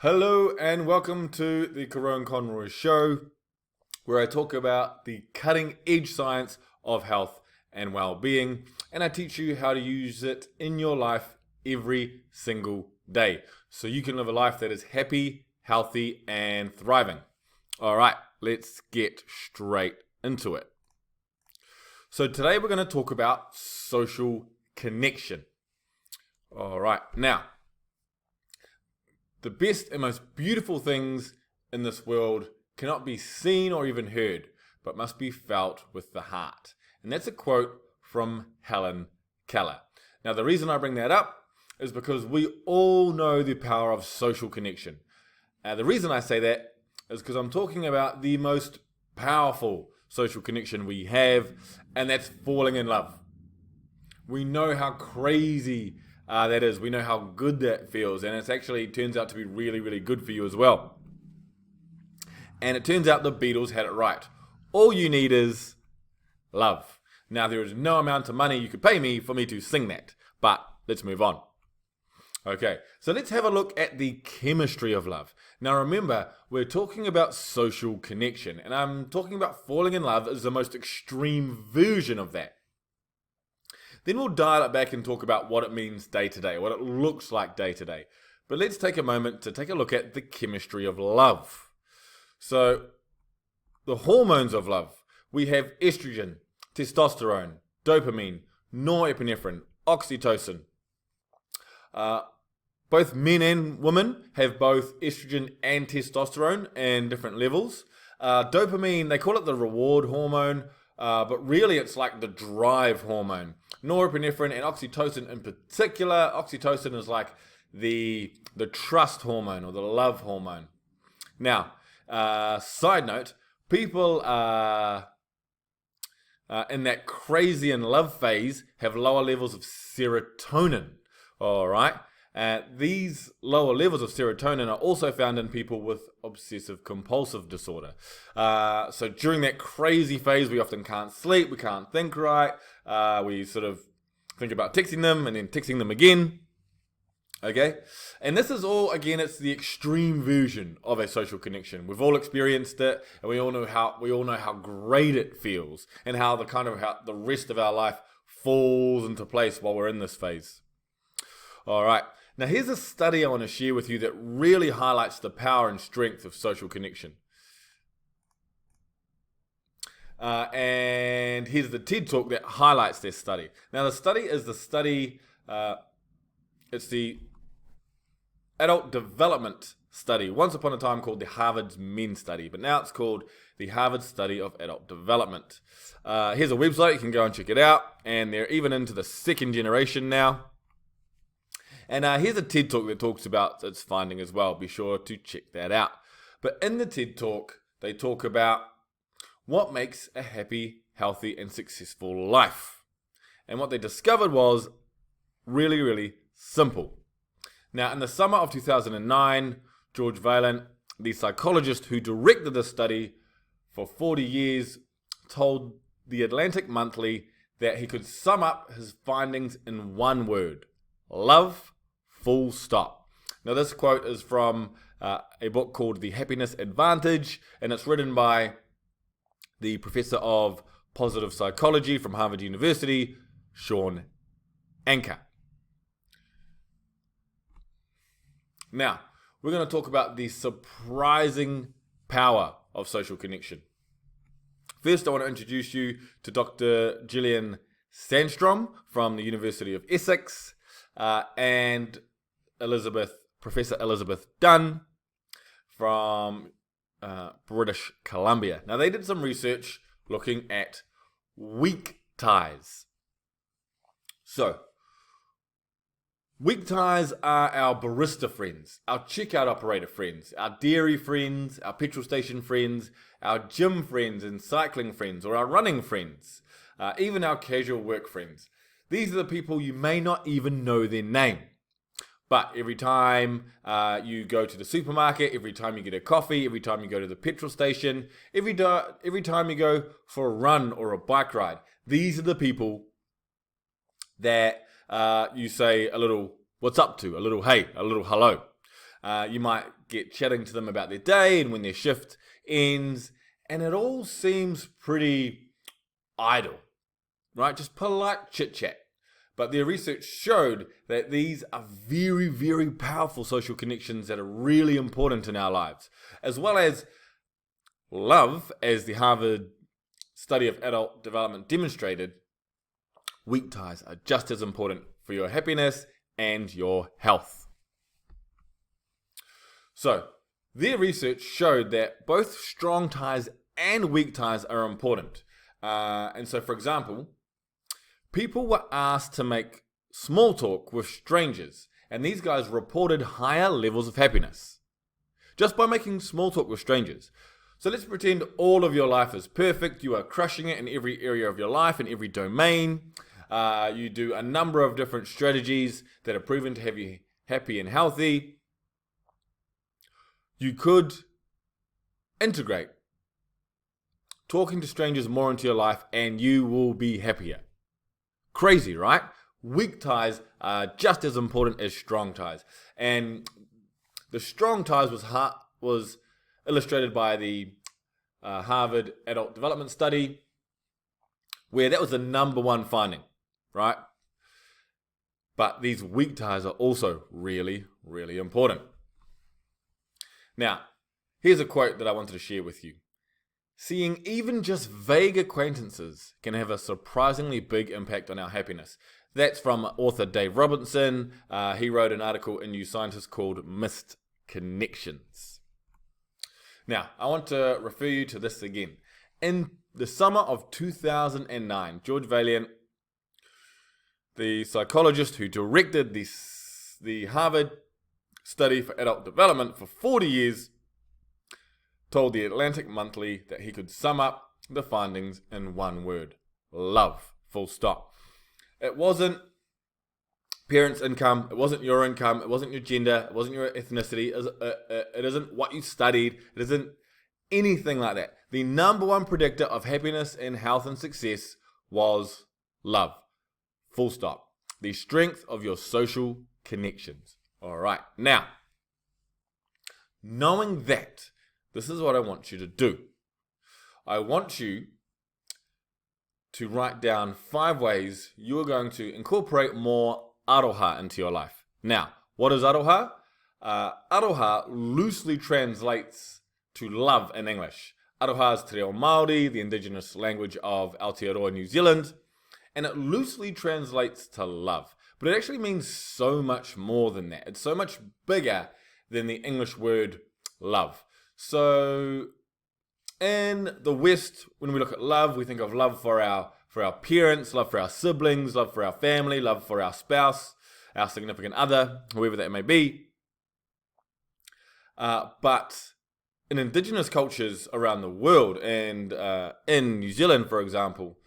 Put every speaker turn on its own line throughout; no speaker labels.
Hello and welcome to the Corone Conroy Show, where I talk about the cutting edge science of health and well-being, and I teach you how to use it in your life every single day, so you can live a life that is happy, healthy, and thriving. All right, let's get straight into it. So today we're going to talk about social connection. All right, now, the best and most beautiful things in this world cannot be seen or even heard, but must be felt with the heart. And that's a quote from Helen Keller. Now, the reason I bring that up is because we all know the power of social connection. The reason I say that is because I'm talking about the most powerful social connection we have, and that's falling in love. We know how crazy that is. We know how good that feels, and it actually turns out to be really, really good for you as well. And it turns out the Beatles had it right. All you need is love. Now, there is no amount of money you could pay me for me to sing that, but let's move on. Okay, so let's have a look at the chemistry of love. Now remember, we're talking about social connection, and I'm talking about falling in love as the most extreme version of that. Then we'll dial it back and talk about what it means day to day, what it looks like day to day. But let's take a moment to take a look at the chemistry of love. So, the hormones of love. We have estrogen, testosterone, dopamine, norepinephrine, oxytocin. Both men and women have both estrogen and testosterone in different levels. Dopamine, they call it the reward hormone, but really it's like the drive hormone. Norepinephrine and oxytocin in particular. Oxytocin is like the trust hormone or the love hormone. Now, side note, people in that crazy in love phase have lower levels of serotonin. All right. These lower levels of serotonin are also found in people with obsessive compulsive disorder. So during that crazy phase, we often can't sleep, we can't think right, we sort of think about texting them and then texting them again. Okay? And this is all, again, it's the extreme version of a social connection. We've all experienced it, and we all know how great it feels, and how the rest of our life falls into place while we're in this phase. All right. Now, here's a study I want to share with you that really highlights the power and strength of social connection. And here's the TED Talk that highlights this study. Now, the study is it's the adult development study. Once upon a time called the Harvard's Men Study, but now it's called the Harvard Study of Adult Development. Here's a website, you can go and check it out, and they're even into the second generation now. And here's a TED Talk that talks about its finding as well. Be sure to check that out. But in the TED Talk, they talk about what makes a happy, healthy, and successful life. And what they discovered was really, really simple. Now, in the summer of 2009, George Valent, the psychologist who directed this study for 40 years, told the Atlantic Monthly that he could sum up his findings in one word: love. Full stop. Now, this quote is from a book called The Happiness Advantage, and it's written by the professor of positive psychology from Harvard University, Shawn Achor. Now, we're going to talk about the surprising power of social connection. First, I want to introduce you to Dr. Gillian Sandstrom from the University of Essex, and Professor Elizabeth Dunn from British Columbia. Now, they did some research looking at weak ties. So, weak ties are our barista friends, our checkout operator friends, our dairy friends, our petrol station friends, our gym friends and cycling friends, or our running friends, even our casual work friends. These are the people you may not even know their name. But every time you go to the supermarket, every time you get a coffee, every time you go to the petrol station, every time you go for a run or a bike ride, these are the people that you say a little what's up to, a little hey, a little hello. You might get chatting to them about their day and when their shift ends, and it all seems pretty idle, right? Just polite chit-chat. But their research showed that these are very, very powerful social connections that are really important in our lives, as well as love, as the Harvard study of adult development demonstrated. Weak ties are just as important for your happiness and your health. So, their research showed that both strong ties and weak ties are important. And so, for example, people were asked to make small talk with strangers, and these guys reported higher levels of happiness just by making small talk with strangers. So let's pretend all of your life is perfect. You are crushing it in every area of your life, in every domain. You do a number of different strategies that are proven to have you happy and healthy. You could integrate talking to strangers more into your life, and you will be happier. Crazy, right? Weak ties are just as important as strong ties. And the strong ties was illustrated by the Harvard Adult Development Study, where that was the number one finding, right? But these weak ties are also really, really important. Now, here's a quote that I wanted to share with you. Seeing even just vague acquaintances can have a surprisingly big impact on our happiness. That's from author Dave Robinson. He wrote an article in New Scientist called Missed Connections. Now, I want to refer you to this again. In the summer of 2009, George Valiant, the psychologist who directed the Harvard study for adult development for 40 years, told the Atlantic Monthly that he could sum up the findings in one word: love, full stop. It wasn't parents' income, it wasn't your income, it wasn't your gender, it wasn't your ethnicity, it isn't what you studied, it isn't anything like that. The number one predictor of happiness and health and success was love, full stop. The strength of your social connections. All right, now, knowing that, this is what I want you to do. I want you to write down 5 ways you are going to incorporate more Aroha into your life. Now, what is Aroha? Aroha loosely translates to love in English. Aroha is te reo Māori, the indigenous language of Aotearoa, New Zealand, and it loosely translates to love. But it actually means so much more than that. It's so much bigger than the English word love. So in the West, when we look at love, we think of love for our parents, love for our siblings, love for our family, love for our spouse, our significant other, whoever that may be. But in indigenous cultures around the world, and in New Zealand, for example,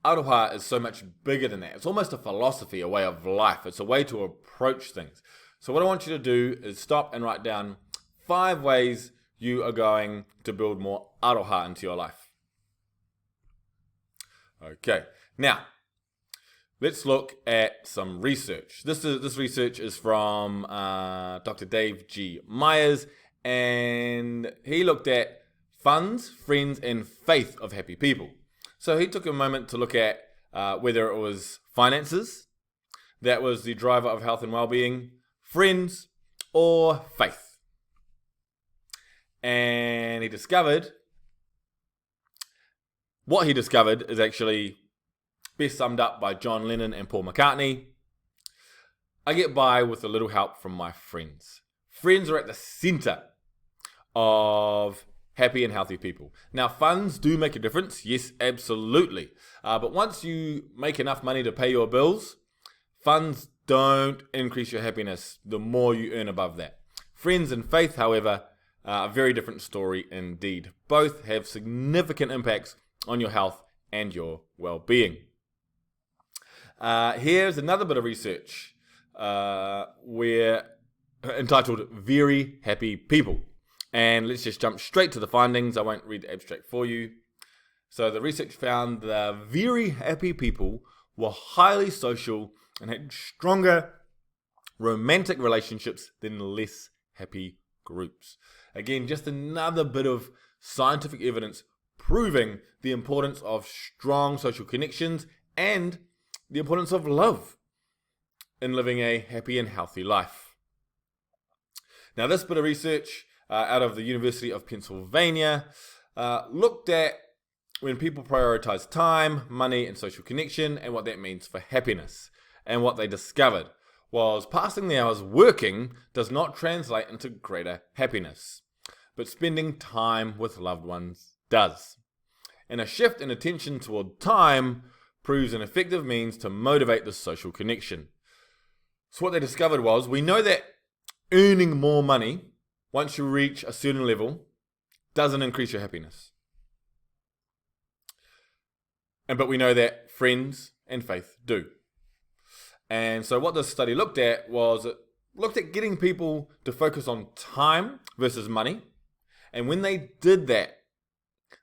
Aroha is so much bigger than that. It's almost a philosophy, a way of life. It's a way to approach things. So what I want you to do is stop and write down 5 ways you are going to build more Aroha into your life. Okay, now let's look at some research. This research is from Dr. Dave G. Myers, and he looked at funds, friends, and faith of happy people. So he took a moment to look at whether it was finances, that was the driver of health and well-being, friends, or faith. And what he discovered is actually best summed up by John Lennon and Paul McCartney. I get by with a little help from my friends. Friends are at the center of happy and healthy people. Now, funds do make a difference. Yes, absolutely. But once you make enough money to pay your bills, funds don't increase your happiness the more you earn above that. Friends and faith, however, are a very different story indeed. Both have significant impacts on your health and your well-being. Here's another bit of research entitled Very Happy People. And let's just jump straight to the findings. I won't read the abstract for you. So the research found the very happy people were highly social and had stronger romantic relationships than less happy groups. Again, just another bit of scientific evidence proving the importance of strong social connections and the importance of love in living a happy and healthy life. Now, this bit of research out of the University of Pennsylvania looked at when people prioritize time, money, and social connection and what that means for happiness. And what they discovered was passing the hours working does not translate into greater happiness, but spending time with loved ones does. And a shift in attention toward time proves an effective means to motivate the social connection. So what they discovered was, we know that earning more money once you reach a certain level doesn't increase your happiness. But we know that friends and faith do. And so what this study looked at was, it looked at getting people to focus on time versus money. And when they did that,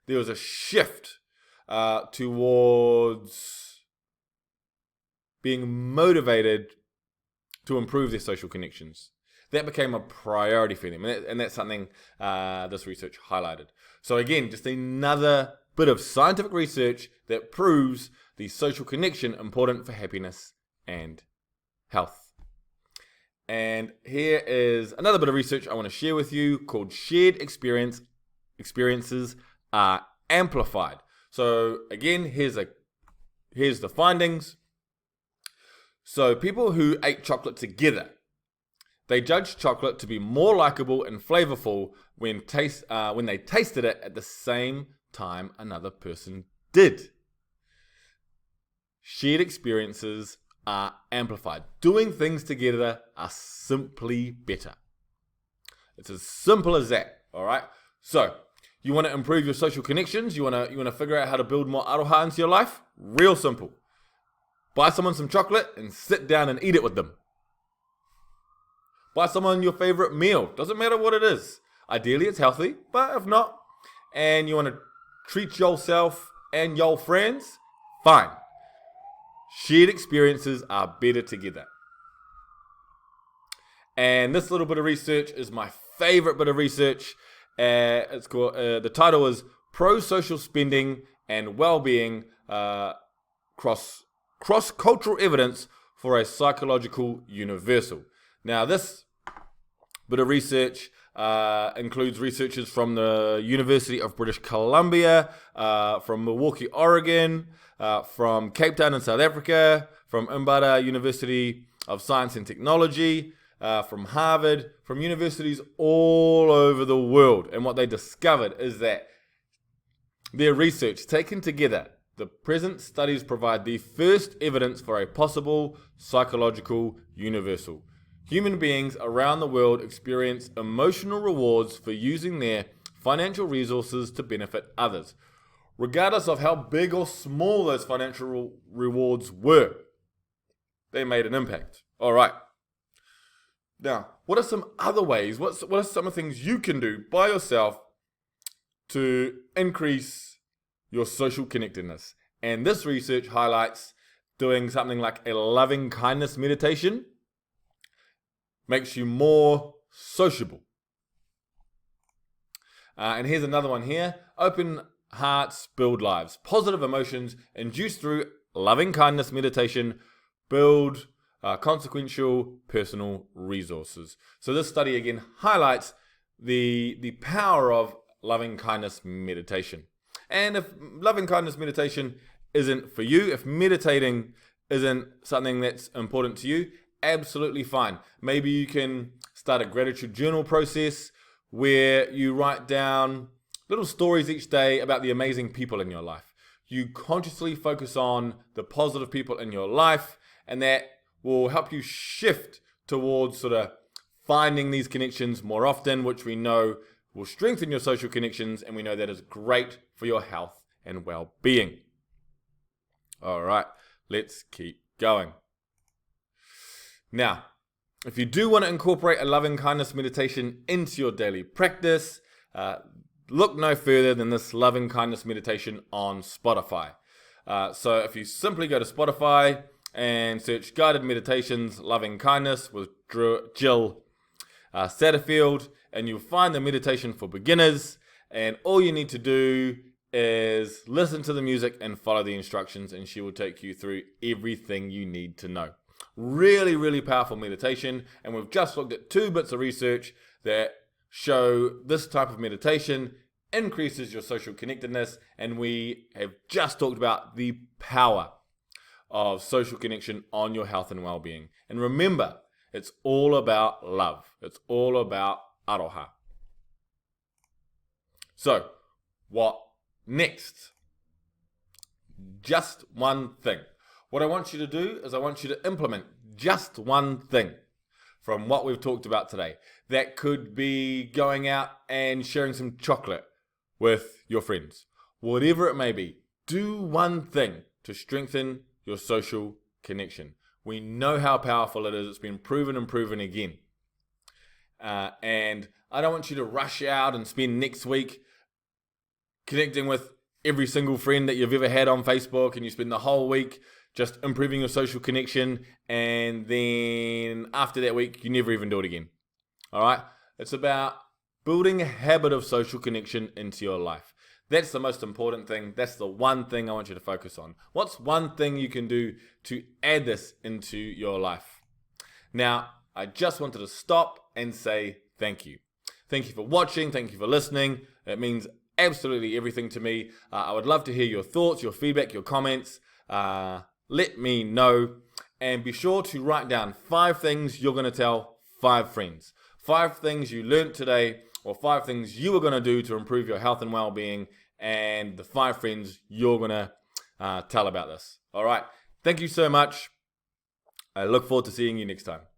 there was a shift towards being motivated to improve their social connections. That became a priority for them. And that's something this research highlighted. So again, just another bit of scientific research that proves the social connection important for happiness and health. And here is another bit of research I want to share with you called Shared Experiences Are Amplified. So again, here's the findings. So people who ate chocolate together, they judged chocolate to be more likable and flavorful when they tasted it at the same time another person did. Shared experiences are amplified. Doing things together are simply better. It's as simple as that. All right. So you want to improve your social connections. You want to figure out how to build more aroha into your life. Real simple. Buy someone some chocolate and sit down and eat it with them. Buy someone your favorite meal. Doesn't matter what it is. Ideally, it's healthy, but if not, and you want to treat yourself and your friends, fine. Shared experiences are better together. And this little bit of research is my favorite bit of research. It's called, the title is Pro-Social Spending and Well-Being Cross-Cultural Evidence for a Psychological Universal. Now, this bit of research includes researchers from the University of British Columbia, from Milwaukee, Oregon, from Cape Town in South Africa, from Umbada University of Science and Technology, from Harvard, from universities all over the world. And what they discovered is that their research taken together, the present studies provide the first evidence for a possible psychological universal. Human beings around the world experience emotional rewards for using their financial resources to benefit others, regardless of how big or small those financial rewards were. They made an impact. All right. Now, what are some other ways? What are some of the things you can do by yourself to increase your social connectedness? And this research highlights doing something like a loving kindness meditation makes you more sociable. And here's another one here. Open hearts build lives. Positive emotions induced through loving kindness meditation build consequential personal resources. So this study again highlights the power of loving kindness meditation. And if loving kindness meditation isn't for you, if meditating isn't something that's important to you, absolutely fine. Maybe you can start a gratitude journal process where you write down little stories each day about the amazing people in your life. You consciously focus on the positive people in your life, and that will help you shift towards sort of finding these connections more often, which we know will strengthen your social connections, and we know that is great for your health and well-being. All right, let's keep going. Now, if you do want to incorporate a loving kindness meditation into your daily practice, look no further than this loving kindness meditation on Spotify. So if you simply go to Spotify and search Guided Meditations Loving Kindness with Jill Satterfield, and you'll find the meditation for beginners. And all you need to do is listen to the music and follow the instructions, and she will take you through everything you need to know. Really, really powerful meditation. And we've just looked at 2 bits of research that show this type of meditation increases your social connectedness. And we have just talked about the power of social connection on your health and well-being. And remember, it's all about love. It's all about Aroha. So, what next? Just one thing. What I want you to do is I want you to implement just one thing from what we've talked about today. That could be going out and sharing some chocolate with your friends. Whatever it may be, do one thing to strengthen your social connection. We know how powerful it is. It's been proven and proven again. And I don't want you to rush out and spend next week connecting with every single friend that you've ever had on Facebook, and you spend the whole week just improving your social connection, and then after that week, you never even do it again. All right? It's about building a habit of social connection into your life. That's the most important thing. That's the one thing I want you to focus on. What's one thing you can do to add this into your life? Now, I just wanted to stop and say thank you. Thank you for watching. Thank you for listening. It means absolutely everything to me. I would love to hear your thoughts, your feedback, your comments. Let me know. And be sure to write down 5 things you're going to tell 5 friends. 5 things you learned today, or 5 things you are going to do to improve your health and well-being, and the 5 friends you're going to tell about this. All right. Thank you so much. I look forward to seeing you next time.